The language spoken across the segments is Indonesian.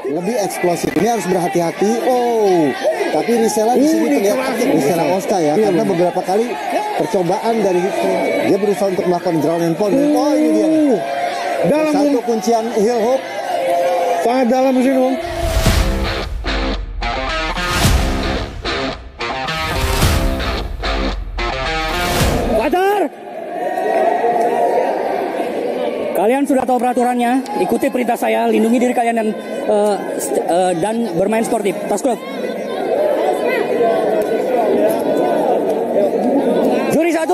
lebih eksplosif. Ini harus berhati-hati. Oh, tapi Rizela di sini terlihat Rizela Oscar ya, karena beberapa kali percobaan dari dia berusaha untuk melakukan ground and pound. Oh, ini dia. Dalam satu kuncian heel hook. Sangat dalam di sini, Bung. Water. Kalian sudah tahu peraturannya, ikuti perintah saya, lindungi diri kalian dan bermain sportif. Tasklub. Juri 1,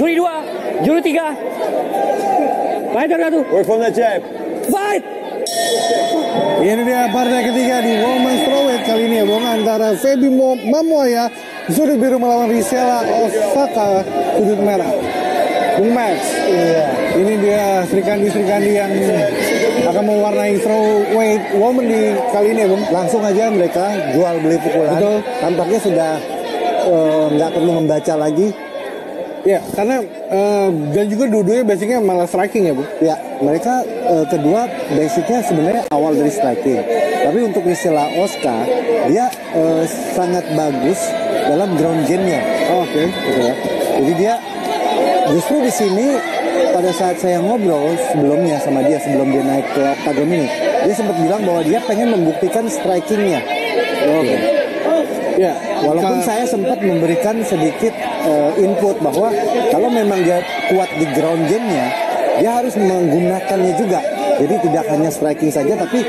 juri 2, juri 3. Fighter 1. We're from the jab. Fight. Ini dia partai ketiga di Women's Strawweight kali ini ya, Bung, antara Feby Mamuaya sudut biru melawan Rizela Osaka sudut merah. Bung Max, ini dia Srikandi yang akan mewarnai strawweight woman di kali ini ya, Bung. Langsung aja mereka jual beli pukulan. Betul. Tampaknya sudah nggak perlu membaca lagi. Ya, karena dan juga dua-duanya basicnya malah striking ya, Bu. Ya, mereka kedua basicnya sebenarnya awal dari striking. Tapi untuk Rizela Oscar, dia sangat bagus dalam ground game-nya. Oke. Gitu ya. Jadi dia justru di sini pada saat saya ngobrol sebelumnya sama dia sebelum dia naik ke oktagon ini, dia sempat bilang bahwa dia pengen membuktikan strikingnya. Oke. Ya, walaupun saya sempat memberikan sedikit input bahwa kalau memang dia kuat di ground game-nya, dia harus menggunakannya juga. Jadi tidak hanya striking saja, tapi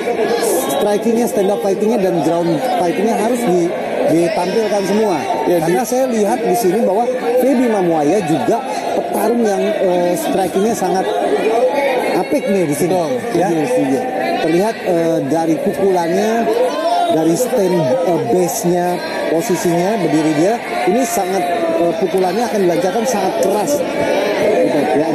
strikingnya, stand up fightingnya dan ground fightingnya harus ditampilkan semua. Ya, karena saya lihat di sini bahwa Feby Mamuaya juga petarung yang strikingnya sangat apik nih di sini. Ya, terlihat dari pukulannya, dari stand base-nya, posisinya berdiri dia, ini sangat pukulannya akan dilancarkan sangat keras. Gitu, ya.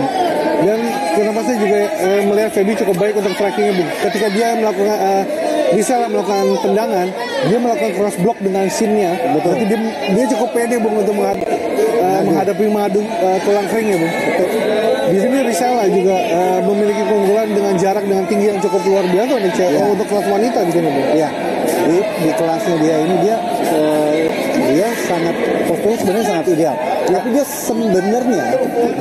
Dan kenapa saya juga melihat Feby cukup baik untuk strikingnya, Bung. Ketika dia melakukan bisa melakukan tendangan, dia melakukan cross block dengan shin-nya. Betul. Berarti dia cukup pede, Bung, untuk menghadapi mengadu tulang keringnya, Bung. Di sini Rizela juga memiliki keunggulan dengan jarak dengan tinggi yang cukup luar biasa untuk kelas wanita di sini, Bung. Ya, di kelasnya dia ini dia sangat posturnya sebenarnya sangat ideal. Tapi dia sebenarnya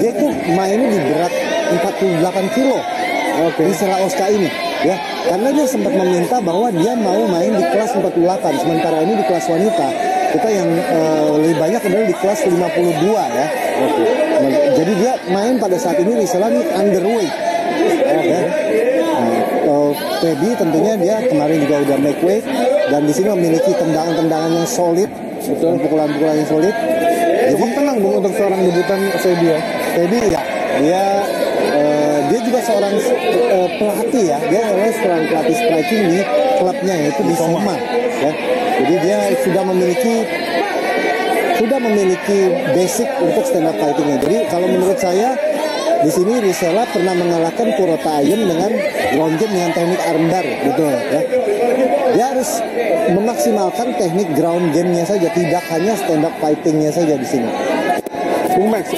dia itu mainnya di berat 48 kilo. Rizela Oscar ini, ya, karena dia sempat meminta bahwa dia mau main di kelas 48. Sementara ini di kelas wanita kita yang lebih banyak adalah di kelas 52 ya. Jadi dia main pada saat ini Rizela ini underweight. Ya. Feby tentunya dia kemarin juga udah make weight dan di sini memiliki tendangan-tendangan yang solid, pukulan-pukulan yang solid. Cukup tenang, Bung, untuk seorang debutan Feby ya. Feby ya, dia juga seorang pelatih ya. Dia adalah seorang pelatih striking di klubnya yaitu di Soma. Ya. Jadi dia sudah memiliki basic untuk stand up fightingnya. Jadi kalau menurut saya di sini Rizela pernah mengalahkan Kurota Ayem dengan ground game dengan teknik armbar, betul ya. Dia harus memaksimalkan teknik ground game-nya saja, tidak hanya stand up fighting-nya saja di sini. Bung Max,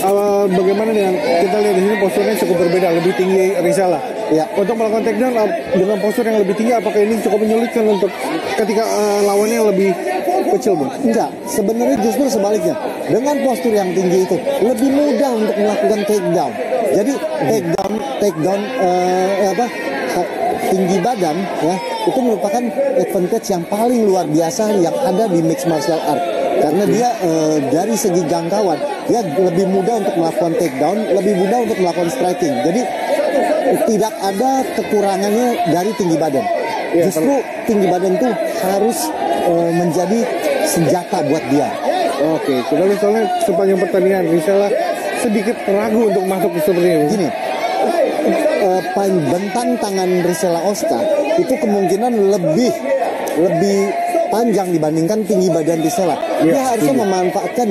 bagaimana dengan kita lihat di sini posturnya cukup berbeda, lebih tinggi Rizela. Ya, untuk melakukan takedown dengan postur yang lebih tinggi, apakah ini cukup menyulitkan untuk ketika lawannya lebih kecil, Bung? Enggak, sebenarnya justru sebaliknya. Dengan postur yang tinggi itu lebih mudah untuk melakukan takedown. Jadi takedown tinggi badan ya, itu merupakan advantage yang paling luar biasa yang ada di mixed martial art. Karena dia dari segi jangkauan dia lebih mudah untuk melakukan takedown, lebih mudah untuk melakukan striking. Jadi tidak ada kekurangannya dari tinggi badan. Ya, justru tinggi badan itu harus menjadi senjata buat dia. Oke, kita lihat soalnya sepanjang pertandingan Rizela sedikit ragu untuk masuk seperti ini. Gini, bentang tangan Rizela Oscar itu kemungkinan lebih panjang dibandingkan tinggi badan Rizela. Dia harusnya memanfaatkan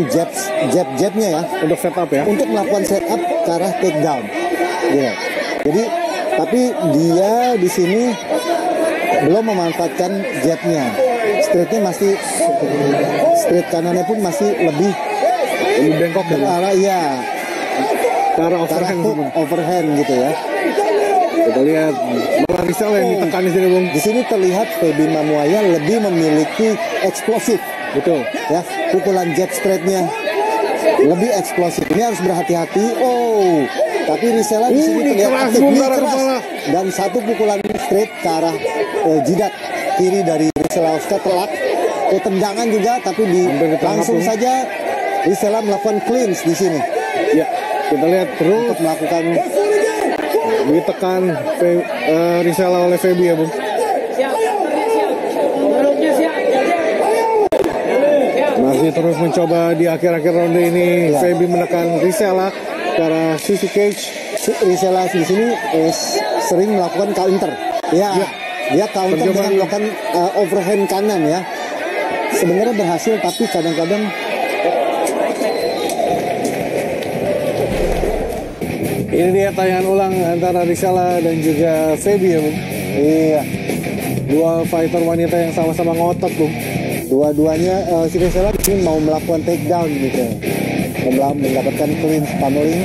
jab-jabnya ya untuk setup ya, untuk melakukan setup ke arah takedown. Yeah. Jadi tapi dia di sini belum memanfaatkan jabnya. Straight kanannya pun masih lebih bengkok ke arah ya. Ke arah overhand gitu ya. Kita lihat malah Rizal yang ditekan di sini, Bung. Di sini terlihat Feby Mamuaya lebih memiliki eksplosif. Betul. Ya, pukulan jab straightnya lebih eksplosif. Ini harus berhati-hati. Oh, tapi Rizela di sini terlihat keras, aktif, Bung, keras. kepala. Dan satu pukulan straight ke arah jidat kiri dari Rizela Oska telak. Tendangan juga, tapi langsung saja Rizela melakukan clinch di sini. Ya, kita lihat terus Untuk melakukan ditekan Rizela oleh Feby ya, Bung. Masih terus mencoba di akhir-akhir ronde ini. Feby menekan Rizela ke arah sisi cage. Rizela di sini sering melakukan counter. Ya. Dia counter dengan melakukan overhand kanan ya. Sebenarnya berhasil, tapi kadang-kadang ini dia tayangan ulang antara Rizela dan juga Feby ya, Bung. iya, Dua fighter wanita yang sama-sama ngotot, Bung. dua-duanya si Rizela ini mau melakukan takedown gitu. Mendapatkan clinch pummeling.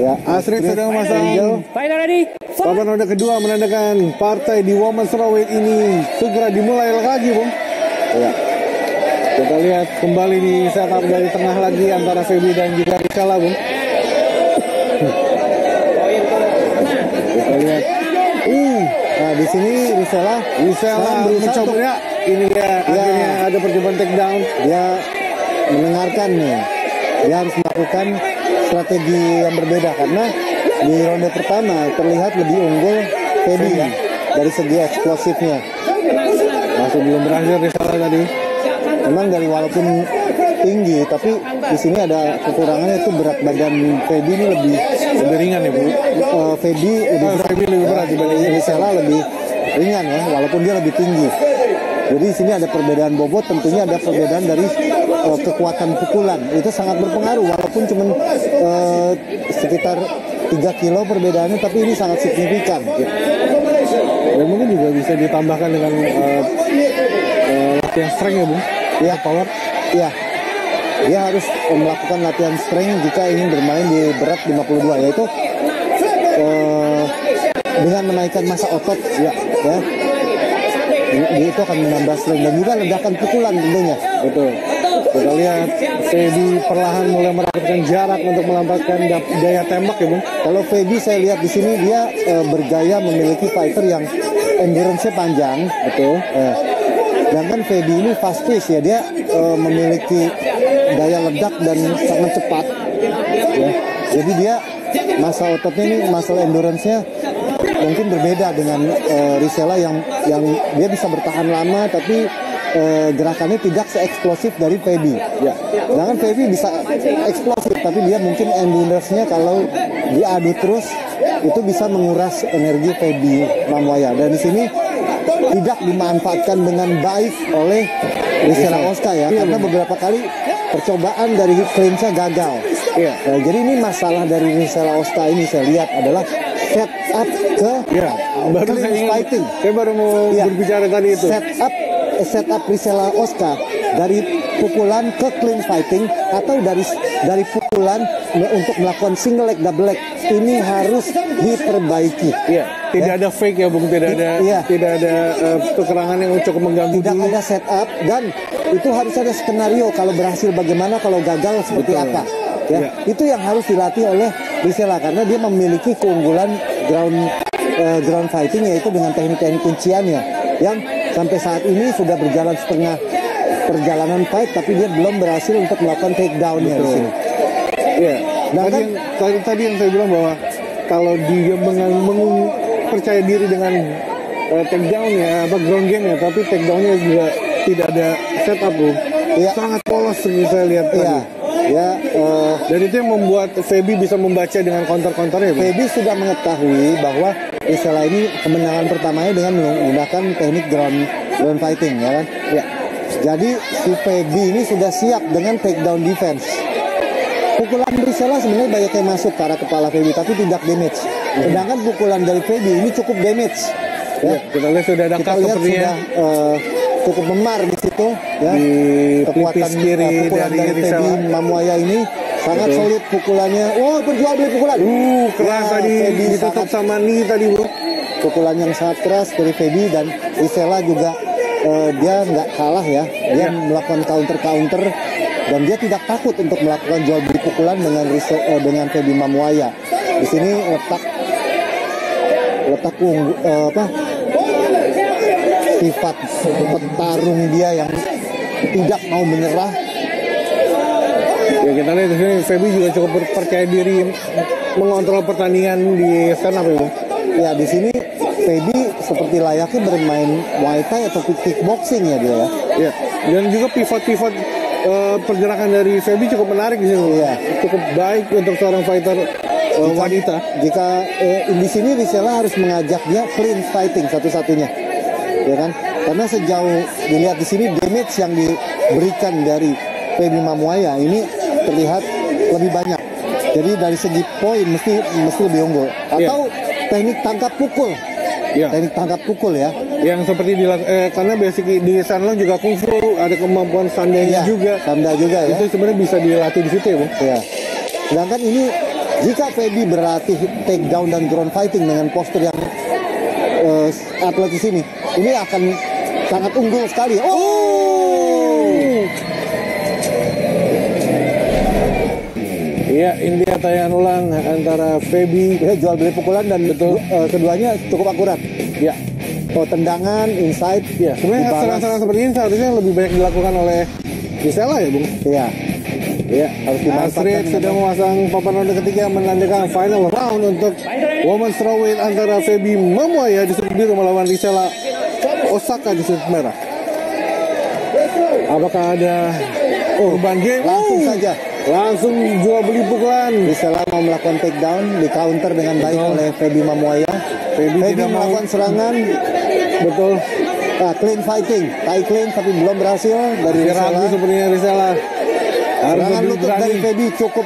Ya, Astrid sedang memasang Fighter ready. papan ronde kedua, menandakan partai di women's strawweight ini segera dimulai lagi, Bung. Ya. Kita lihat kembali di setup dari tengah lagi antara Feby dan juga Rizela, Bung. Kita lihat. Nah, di sini Rizela mencoba ya. Ini dia akhirnya ada percobaan takedown. Dia mendengarkan nih. Dia harus melakukan strategi yang berbeda karena di ronde pertama terlihat lebih unggul Feby ya, dari segi eksplosifnya. Masih belum berhasil Rizela tadi. Memang dari walaupun tinggi, tapi di sini ada kekurangannya, itu berat badan Feby ini lebih ringan ya, Bu. Feby lebih berat dibanding Rizela, lebih ringan ya, walaupun dia lebih tinggi. Jadi di sini ada perbedaan bobot, tentunya ada perbedaan dari kekuatan pukulan. Itu sangat berpengaruh, walaupun cuma sekitar 3 kilo perbedaannya, tapi ini sangat signifikan. Dan mungkin juga bisa ditambahkan dengan latihan strength ya, Bung. Ya, power. Ya, dia harus melakukan latihan strength jika ingin bermain di berat 52, yaitu dengan menaikkan massa otot. Ya. Itu akan menambah strength dan juga ledakan pukulan tentunya. Betul. Kita lihat Feby perlahan mulai merapatkan jarak untuk melambatkan daya tembak ya, Bung. Kalau Feby saya lihat di sini dia bergaya memiliki fighter yang endurance-nya panjang, betul. Sedangkan Feby ini fast pace ya, dia memiliki daya ledak dan sangat cepat. Ya. Jadi dia masa ototnya ini, muscle endurance-nya mungkin berbeda dengan Rizela yang dia bisa bertahan lama tapi gerakannya tidak seeksplosif dari Feby. Ya. Sedangkan Feby bisa eksplosif tapi dia mungkin endurance-nya kalau diadu terus itu bisa menguras energi Feby Mamuaya. Dan di sini tidak dimanfaatkan dengan baik oleh Rizela Oska ya, karena beberapa kali percobaan dari clinch-nya gagal. Ya. Jadi ini masalah dari Rizela Oska ini saya lihat adalah set up ke clinch fighting. Saya baru mau berbicara tadi itu. Set up Rizela Oska dari pukulan ke clinch fighting atau dari pukulan untuk melakukan single leg double leg, ini harus diperbaiki. Iya, tidak ada fake ya, Bung, tidak ada kekurangan yang cukup mengganggu. Tidak ada setup dan itu harus ada skenario kalau berhasil bagaimana, kalau gagal seperti apa. Ya, itu yang harus dilatih oleh Rizela karena dia memiliki keunggulan ground fighting, yaitu dengan teknik-teknik kunciannya yang sampai saat ini sudah berjalan setengah perjalanan fight tapi dia belum berhasil untuk melakukan takedown-nya di sini. Iya. Tadi yang saya bilang bahwa kalau dia percaya diri dengan takedown-nya, ground game-nya, tapi takedown-nya juga tidak ada setup, Bung. Ya. Sangat polos seperti saya lihat tadi. Dan itu yang membuat Feby bisa membaca dengan counter-counternya. Feby sudah mengetahui bahwa Rizela ini kemenangan pertamanya dengan menggunakan teknik ground fighting, ya kan? Ya. Jadi si Feby ini sudah siap dengan takedown defense. Pukulan Rizela sebenarnya banyak yang masuk ke arah kepala Feby tapi tidak damage. Sedangkan pukulan dari Feby ini cukup damage. Ya, kita lihat sudah ada sudah cukup memar di situ ya. Di kekuatan kiri pukulan dari Feby Mamuaya ini Sangat Betul. solid pukulannya. Oh, berjual beli pukulan. Keras Ya, tadi Feby ditutup sangat- sama Ni tadi bro. pukulan yang sangat keras dari Feby, dan Rizela juga dia nggak kalah ya. Dia melakukan counter dan dia tidak takut untuk melakukan jual beli pukulan dengan Feby Mamuaya. Di sini letak sifat petarung dia yang tidak mau menyerah. Ya kita lihat di sini Feby juga cukup percaya diri mengontrol pertandingan di stand up ya bro. Ya di sini Feby seperti layaknya bermain Muay Thai atau kickboxing ya dia ya. Ya, dan juga pivot pergerakan dari Feby cukup menarik di sini. Iya. Cukup baik untuk seorang fighter wanita. Jika di sini Rizela harus mengajak dia clean fighting satu-satunya, ya kan? Karena sejauh dilihat di sini damage yang diberikan dari Feby Mamuaya ini terlihat lebih banyak. Jadi dari segi poin mesti lebih unggul. Atau teknik tangkap pukul. Ya. Teknik tangkap pukul ya. Yang seperti karena basic di Sanlong juga kungfu, ada kemampuan sandanya Iya, juga. Sanda juga ya. Itu sebenarnya bisa dilatih di situ ya bro. Ya. Sedangkan ini jika Feby berlatih takedown dan ground fighting dengan postur yang atletis ini akan sangat unggul sekali. Iya, ini dia tayangan ulang antara Feby. Ya, jual beli pukulan dan keduanya cukup akurat. Ya, Tendangan, inside, ya. Sebenarnya dibalas. serangan-serangan seperti ini seharusnya lebih banyak dilakukan oleh Rizela ya bung. Iya. Ya, Harus dimanfaatkan Astrid sudah memasang papan ronde ketiga menandakan final round untuk women's strawweight antara Feby Mamuaya di sudut biru melawan Rizela Osaka di sudut merah. Apakah ada perubahan game? Langsung saja. Langsung jual beli pukulan. Rizela mau melakukan takedown, di counter dengan baik oleh Feby Mamuaya. Feby tidak mau. melakukan serangan, Betul. clean fighting, Thai clean tapi belum berhasil dari Ragu Rizela. sepertinya Rizela. Harus Serangan lebih lutut berani. dari Feby cukup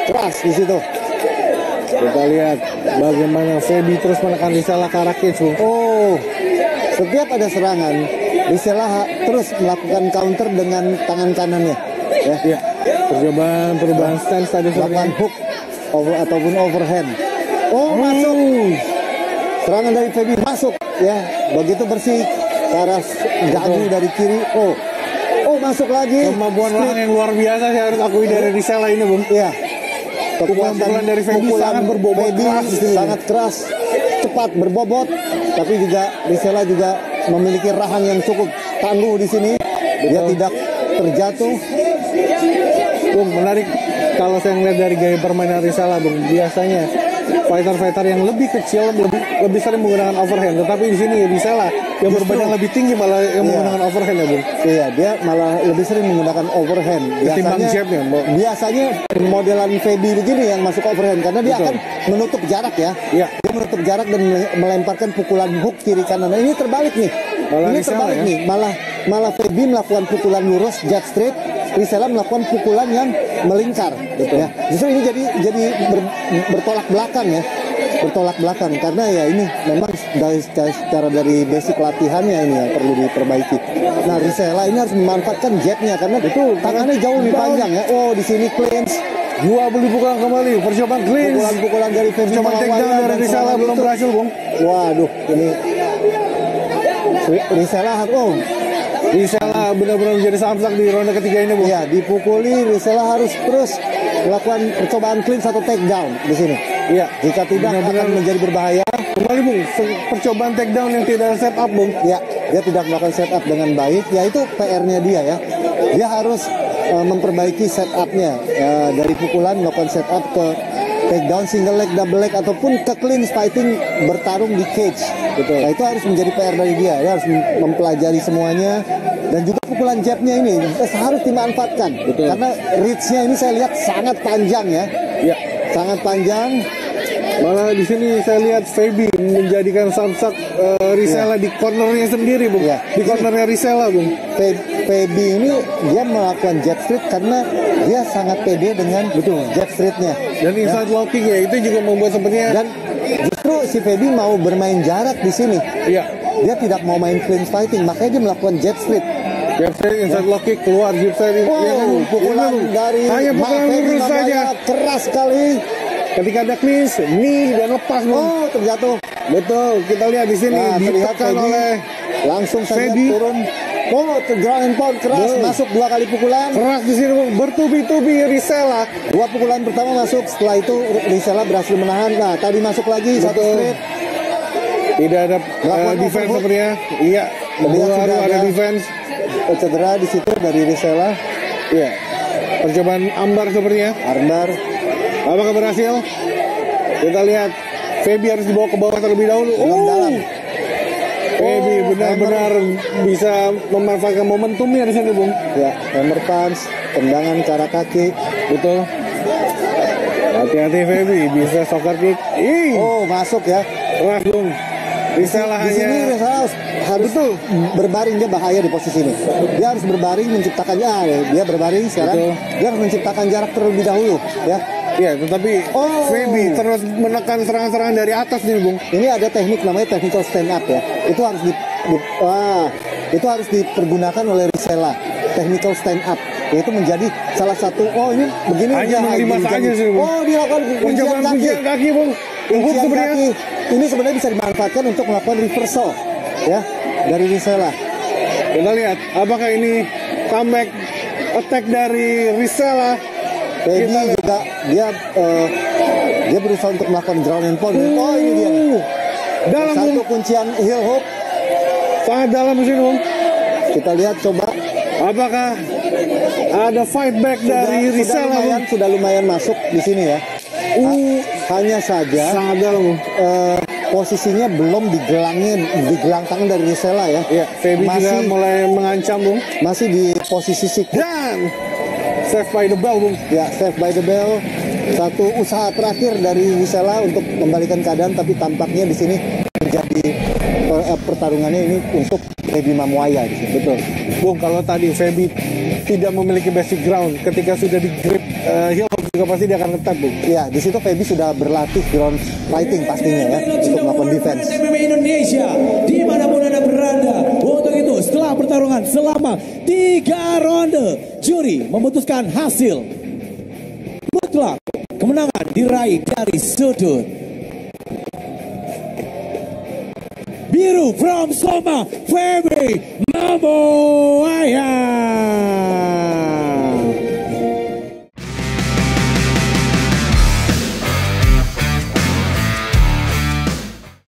keras di situ. Kita lihat bagaimana Feby terus menekan Rizela ke arah cage, Bung. Oh, setiap ada serangan, Rizela terus melakukan counter dengan tangan kanannya. Ya, Ya, percobaan perubahan stance tadi melakukan sebenarnya. hook ataupun overhand. Oh, masuk. Serangan dari Feby masuk. Ya, begitu bersih ke arah dagu dari kiri. Oh, masuk lagi. Kemampuan rahang yang luar biasa saya harus akui dari Rizela ini, Bung. Ya. Pukulan-pukulan dari Feby sangat berbobot Feby keras di sini. sangat keras, cepat berbobot, tapi juga Rizela juga memiliki rahang yang cukup tangguh di sini. Dia tidak terjatuh. Bung, menarik kalau saya melihat dari gaya permainan Rizela, Bung. Biasanya fighter-fighter yang lebih kecil lebih sering menggunakan overhand, tetapi di sini Rizela yang berbadan lebih tinggi malah yang menggunakan overhand ya, Bung. Iya, dia malah lebih sering menggunakan overhand. Ketimbang jabnya, Biasanya modelan Feby begini yang masuk overhand karena dia Betul. akan menutup jarak ya. Iya. Dia menutup jarak dan melemparkan pukulan hook kiri kanan. Nah, ini terbalik nih. Malah ini Rizela, terbalik ya? nih. Malah Feby melakukan pukulan lurus jab straight. Rizela melakukan pukulan yang melingkar. Betul. Ya. Justru ini jadi bertolak belakang ya. Bertolak belakang karena ya ini memang secara dari basic latihannya ini yang perlu diperbaiki. Nah, Rizela ini harus memanfaatkan jabnya karena tangannya jauh lebih panjang ya. Oh, di sini clinch. Jual beli pukulan kembali, percobaan clinch. Pukulan-pukulan dari Feby Percobaan Mamuaya takedown dari dan Rizela serangan belum itu. berhasil, Bung. Waduh, ini Rizela Rizela benar-benar menjadi samsak di ronde ketiga ini, Bung. ya dipukuli. Rizela harus terus melakukan percobaan clinch atau takedown di sini. Iya. Jika tidak Benar-benar akan menjadi berbahaya. Kembali, Bung, percobaan takedown yang tidak set up, Bung. Ya, dia tidak melakukan setup dengan baik. Ya itu PR-nya dia ya. Dia harus memperbaiki setupnya dari pukulan melakukan setup ke takedown, single leg, double leg ataupun ke clinch fighting bertarung di cage. Betul. Nah, itu harus menjadi PR dari dia. Dia harus mempelajari semuanya dan juga pukulan jabnya ini harus dimanfaatkan. Betul. Karena reach-nya ini saya lihat sangat panjang ya. Ya. Sangat panjang. Malah di sini saya lihat Feby menjadikan samsak Rizela di cornernya sendiri, Bung. Iya. Di cornernya Rizela, Bung. Feby ini dia melakukan jab straight karena dia sangat pede dengan jab straightnya. Dan inside locking ya, itu juga membuat sepertinya. Dan justru si Feby mau bermain jarak di sini. Iya. Dia tidak mau main clinch fighting, makanya dia melakukan jab straight. Jepsen inside low kick keluar Jepsen. Pukulan dari hanya pukulan Feby lurus saja. keras sekali. Ketika ada clinch, knee dan lepas Bung. Terjatuh. Betul, kita lihat di sini Terlihat ditekan Feby oleh langsung saja Feby. turun. Ke ground and pound keras, masuk 2 kali pukulan. Keras di sini Bung, bertubi-tubi Rizela. 2 pukulan pertama masuk, setelah itu Rizela berhasil menahan. Nah, tadi masuk lagi satu straight. Tidak ada defense sepertinya. Iya, baru ada defense. Cedera di situ dari Rizela. Iya. Percobaan armbar sepertinya. Armbar. Apakah berhasil? Kita lihat Feby harus dibawa ke bawah terlebih dahulu. Dalam. Feby benar-benar bisa memanfaatkan momentumnya di sini, Bung. Ya, hammer punch, tendangan ke arah kaki. Betul. Hati-hati Feby, bisa soccer kick. Masuk ya. Keras, Bung. Rizela Di sini hanya Rizela harus berbaring, dia bahaya di posisi ini. Dia harus berbaring menciptakan dia berbaring sekarang. Betul. Dia harus menciptakan jarak terlebih dahulu, ya. Iya, tetapi Feby terus menekan serangan-serangan dari atas nih, Bung. Ini ada teknik namanya technical stand up ya. Itu harus itu harus dipergunakan oleh Rizela. Technical stand up yaitu menjadi salah satu ini begini hanya menerima saja sih, Bung. Dilakukan kuncian kaki, Bung. Kuncian kaki. Ini sebenarnya bisa dimanfaatkan untuk melakukan reversal ya dari Rizela. Kita lihat apakah ini comeback attack dari Rizela. Feby juga dia berusaha untuk melakukan ground and pound. Ini dia nih. Dalam Satu kuncian heel hook. Sangat dalam di sini, Bung. Kita lihat coba apakah ada fight back dari Rizela. Sudah lumayan masuk di sini ya. Hanya saja sangat dalam. Posisinya belum digelang tangan dari Rizela ya. Iya, Feby juga mulai mengancam, Bung. Masih di posisi siku. Dan save by the bell, Bung. Ya, save by the bell. Satu usaha terakhir dari Rizela untuk membalikan keadaan, tapi tampaknya di sini menjadi pertarungannya ini untuk Feby Mamuaya di sini. Betul. Bung, kalau tadi Feby tidak memiliki basic ground, ketika sudah di grip heel hook juga pasti dia akan ketat, Bung. Ya, di situ Feby sudah berlatih ground fighting pastinya ya untuk melakukan defense. MMA Indonesia dimanapun Anda berada. Untuk itu setelah pertarungan selama 3 ronde, juri memutuskan hasil mutlak kemenangan diraih dari sudut biru from Soma, Feby Mamuaya.